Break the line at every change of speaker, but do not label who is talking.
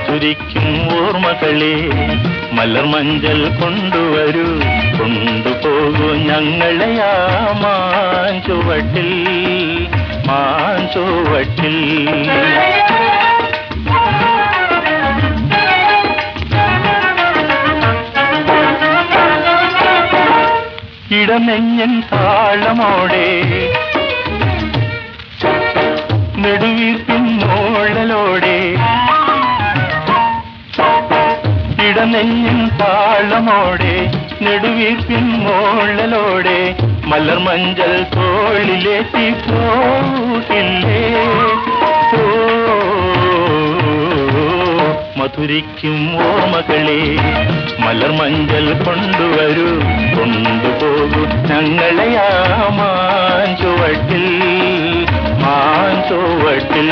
മധുരിക്കും ഓർമ്മകളെ മലർ മഞ്ചൽ കൊണ്ടുവരൂ, കൊണ്ടുപോകൂ ഞങ്ങളെ ആ മാഞ്ചുവട്ടിൽ, മാഞ്ചുവട്ടിൽ. ഇടനെഞ്ഞൻ താളമോടെ നെടുവീർപ്പിൻ മോളലോടെ, ഇടനെഞ്ഞൻ താളമോടെ നെടുവീർപ്പിൻ മോളലോടെ മലർ മഞ്ചൽ തോളിലേറ്റി പോകില്ലേ. മധുരിക്കും ഓർമ്മകളെ മലർ മഞ്ചൽ കൊണ്ടുവരൂ, കൊണ്ടുപോകൂ ഞങ്ങളെ ആ മാഞ്ചുവട്ടിൽ, മാഞ്ചുവട്ടിൽ.